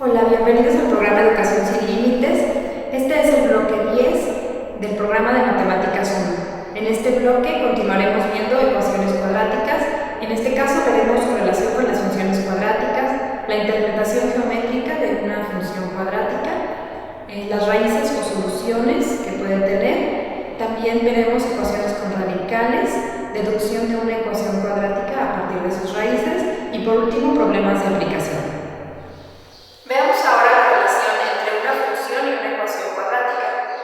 Hola, bienvenidos al programa Educación Sin Límites. Este es el bloque 10 del programa de Matemáticas 1. En este bloque continuaremos viendo ecuaciones cuadráticas. En este caso veremos su relación con las funciones cuadráticas, la interpretación geométrica de una función cuadrática, las raíces o soluciones que puede tener. También veremos ecuaciones con radicales, deducción de una ecuación cuadrática a partir de sus raíces y por último problemas de aplicación. Veamos ahora la relación entre una función y una ecuación cuadrática.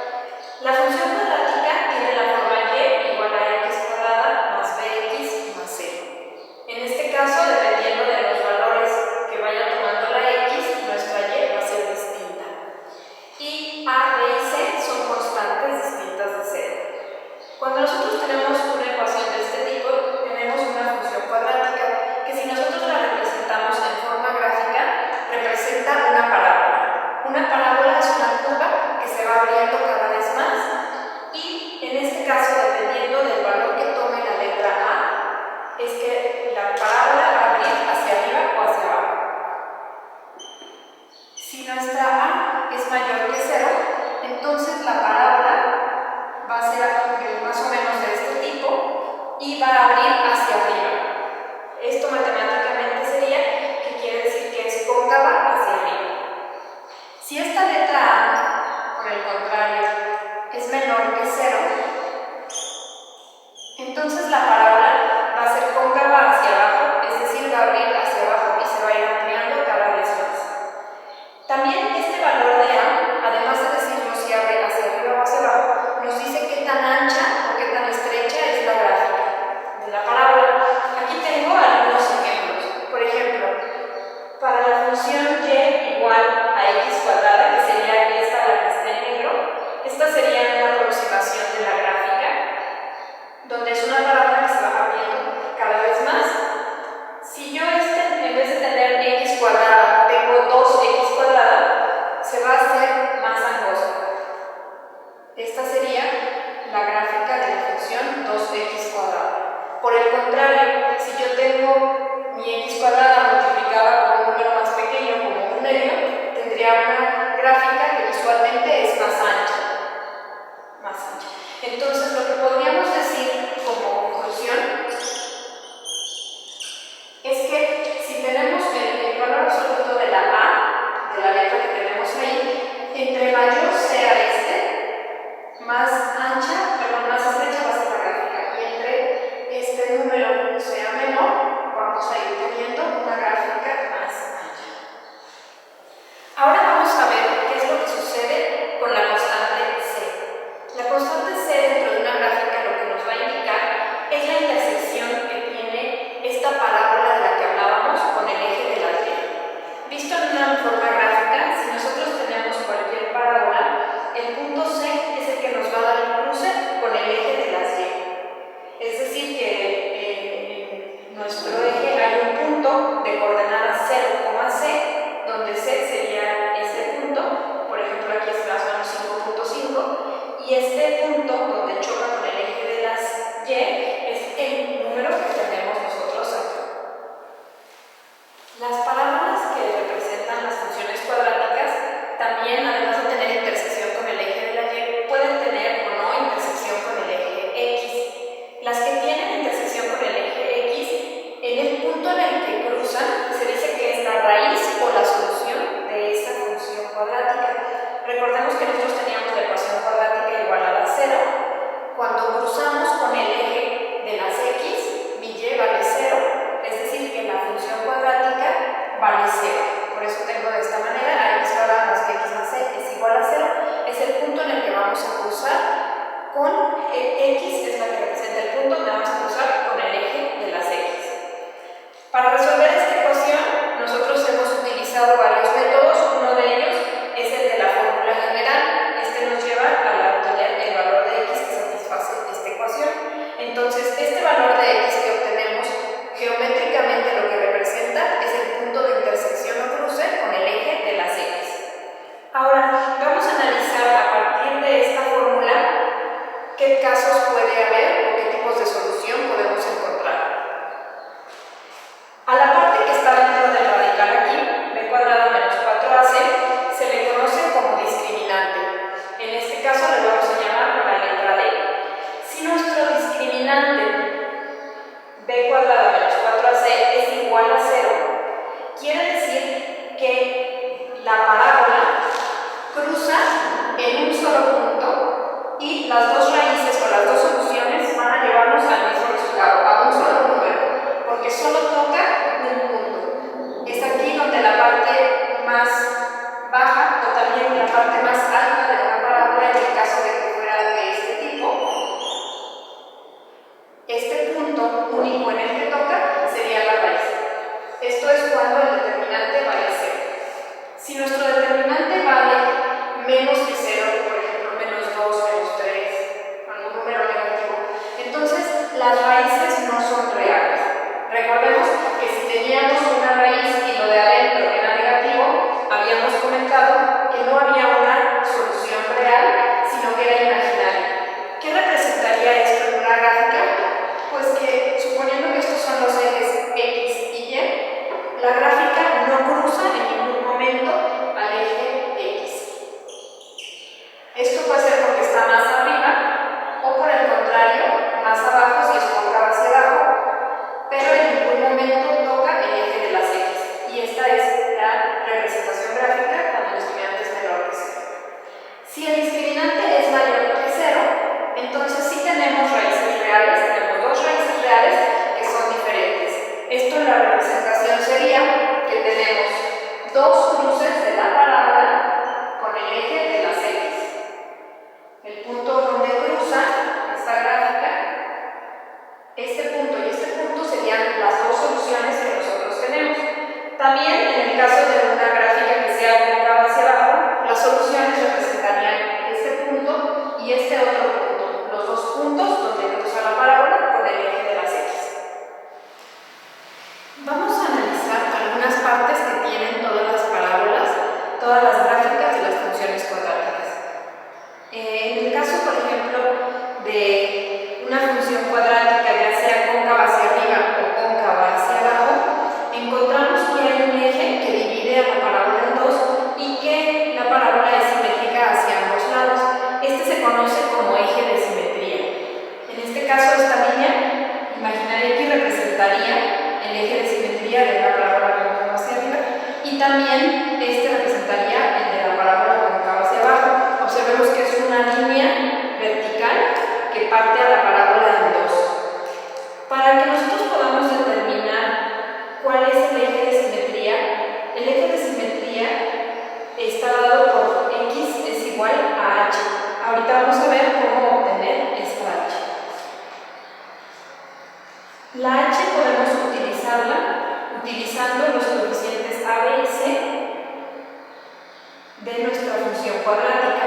La función cuadrática tiene la forma y igual a x cuadrada más bx más c. En este caso, dependiendo de los valores que vaya tomando la x, nuestra y va a ser distinta. Y a, b y c son constantes distintas de cero. Cuando nosotros tenemos una ecuación de este tipo, tenemos una función cuadrática que si nosotros la representamos en forma gráfica, representa una parábola. Una parábola es una curva que se va abriendo cada vez más y en este caso, dependiendo del valor que tome la letra A, es que la parábola va a abrir hacia arriba o hacia abajo. Si nuestra A es mayor que 0, entonces la parábola va a ser más o menos de este tipo y va a abrir hacia arriba. Esto matemáticamente sería que quiere decir que es cóncava hacia arriba. Si esta letra A, por el contrario, es menor que 0, entonces la parábola va a ser cóncava hacia abajo, es decir, va a abrir hacia abajo y se va a ir ampliando cada vez más. También este valor de A, además de decirnos si abre hacia arriba o hacia abajo, nos dice qué tan ancha o qué tan estrecha es la gráfica de la parábola. Aquí tengo algunos ejemplos. Por ejemplo, para la función y igual a x cuadrada, que sería esta la que está en negro, esta sería una aproximación de la gráfica, donde es una parábola que se va abriendo cada vez más. Si yo en vez de tener x cuadrada, tengo 2x cuadrada, se va a hacer más angosta. Esta sería la gráfica de la función 2x cuadrada. Por el contrario, si yo tengo mi x cuadrada multiplicada por un número más pequeño, como un medio, tendría una gráfica que visualmente es más ancha. Entonces, lo que podríamos decir como conclusión es que si tenemos el valor absoluto de la A, de la letra que tenemos ahí, entre mayor sea más estrecha va a ser la gráfica, y entre este número sea menor, vamos a ir teniendo una gráfica más ancha. Ahora vamos a ver qué es lo que sucede con la constante C. La constante C dentro de una gráfica lo que nos va a indicar es la intersección que tiene esta parábola de la que hablábamos con el eje de la Y. Visto en una forma gráfica, si nosotros tenemos cualquier parábola, el punto C es el que nos va a dar el cruce con el eje de las Y. Es decir, que en nuestro eje hay un punto de coordenadas 0, C, donde C sería este punto, por ejemplo aquí es más o menos 5.5, y este punto donde choca con el eje de las Y es el número que tenemos nosotros aquí. Las parábolas que representan las funciones cuadráticas también, además de tener intersección con el eje de la Y, pueden tener o no intersección con el eje X. Las que tienen intersección con el eje X, en el punto en el que cruzan, se dice que es la raíz o la solución de esa función cuadrática. Recordemos que nosotros teníamos la ecuación cuadrática igualada a 0. Cuando cruzamos con el eje de las X, mi Y vale 0, es decir, que la función cuadrática vale 0. Por eso tengo de esta manera a x cuadrada más x más c es igual a 0. Es el punto en el que vamos a cruzar con el x, es la que representa el punto donde vamos a cruzar con el eje de las x. Para resolver esta ecuación, nosotros hemos utilizado varios métodos. Uno de ellos es el de la fórmula general. Este nos lleva a obtener el valor de x que satisface esta ecuación. Entonces, este valor de x que obtenemos geométricamente lo que representa es el punto de intersección o cruce con el eje de las x. Ahora, vamos a analizar a partir de esta fórmula qué casos puede haber o qué tipos de solución podemos encontrar. A la parte que está dentro del radical aquí, b cuadrada menos 4ac, único en el que toca sería la raíz. Esto es cuando el determinante vale 0. Si nuestro determinante vale menos que 0, por ejemplo, menos 2, menos 3, algún número negativo, entonces las raíces no son reales. Recordemos que si teníamos una raíz y lo de adentro era negativo, habíamos comentado que no había una solución real, sino que era imaginaria. ¿Qué representaría esto en una gráfica? Pues que, suponiendo que estos son los ejes X y Y, la gráfica no cruza en ningún momento al eje X. Esto puede ser porque está más arriba o por el contrario, más abajo si es cóncava hacia abajo, pero en ningún momento toca el eje de las X. Y esta es la representación gráfica cuando el discriminante es menor que 0. Si el discriminante es mayor que 0, entonces sí tenemos raíces reales, tenemos dos raíces reales que son diferentes. Esto en la representación sería que tenemos dos cruces de la parábola con el eje de las X. El punto donde cruza esta gráfica, este punto y este punto serían las dos soluciones que nosotros tenemos. También en el caso de una gráfica que sea cóncava hacia abajo, las soluciones representarían este punto y este otro punto, los dos puntos donde cruza la parábola con el eje de las X. Vamos a analizar algunas partes que tienen todas las parábolas, todas las gráficas de las funciones cuadráticas. En el caso, por ejemplo, de una función cuadrática, ya sea cóncava hacia arriba o cóncava hacia abajo, encontramos que hay un eje que divide a la parábola en dos y que la parábola es simétrica hacia ambos lados. Este se conoce como eje de simetría. En este caso, esta línea imaginaria que representaría el eje de simetría de la parábola cóncava hacia arriba y también este representaría el de la parábola cóncava hacia abajo. Observemos que es una línea vertical que parte a la parábola en dos. Para que nosotros podamos determinar cuál es el eje de simetría, el eje de simetría está dado por X es igual a H. Ahorita vamos a ver cómo obtener esta H. La H podemos utilizarla utilizando los coeficientes A, B y C de nuestra función cuadrática.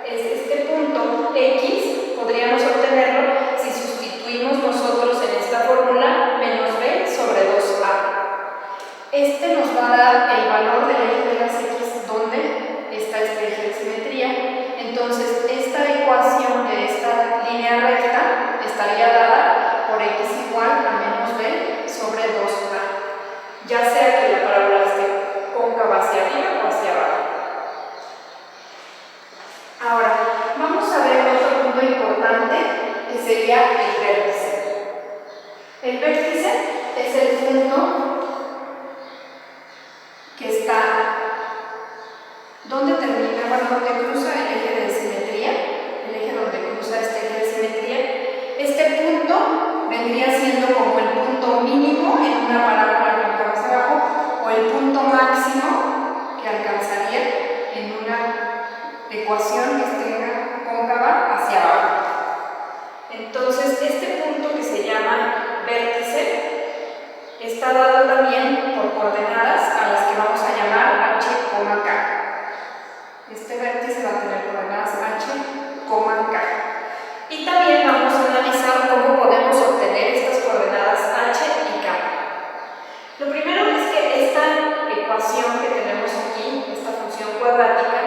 Este punto X podríamos obtenerlo si sustituimos nosotros en esta fórmula menos B sobre 2A. Este nos va a dar el valor del eje de las X donde está este eje de simetría. Entonces, esta ecuación de esta línea recta estaría dada por X igual a menos B sobre 2A, ya sea que la parábola esté cóncava hacia arriba o hacia abajo. Ahora, vamos a ver otro punto importante que sería el vértice. El vértice es el punto que está donde termina, donde cruza el eje de simetría, el eje donde cruza este eje de simetría. Este punto vendría siendo como el punto mínimo en una parábola cóncava hacia abajo o el punto máximo que alcanzaría en una ecuación que esté cóncava hacia abajo. Entonces, este punto que se llama vértice está dado también por coordenadas a las que vamos a llamar H, K. Este vértice va a tener coordenadas H, K. Y también vamos a analizar cómo podemos obtener estas coordenadas H y K. Lo primero es que esta ecuación que tenemos aquí, esta función cuadrática,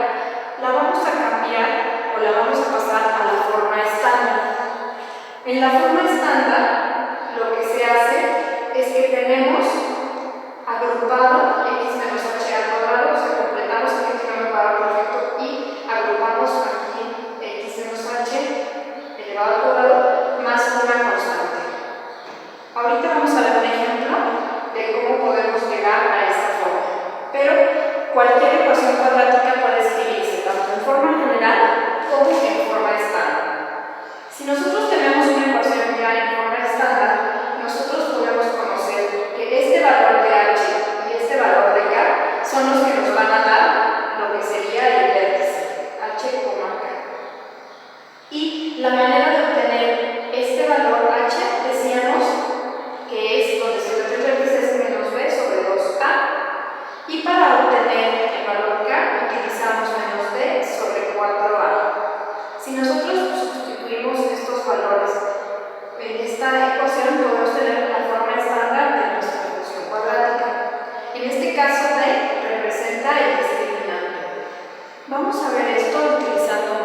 la vamos a cambiar o la vamos a pasar a la forma estándar. En la forma estándar, lo que se hace es que tenemos agrupado x menos h al cuadrado, o sea, completamos el x menos cuadrado perfecto y agrupamos aquí x menos h elevado al cuadrado más una constante. Ahorita vamos a ver un ejemplo de cómo podemos llegar a esta forma, pero cualquier ecuación cuadrática puede escribirse tanto en forma general como en forma estándar. Si nosotros tenemos una ecuación ya en forma estándar, nosotros podemos conocer que este valor de h y este valor de k son los que nos van a dar lo que sería el vértice, h, k. Y la manera de obtener este valor h, decíamos esta ecuación podemos tener la forma estándar de nuestra función cuadrática. En este caso D representa el discriminante. Vamos a ver esto utilizando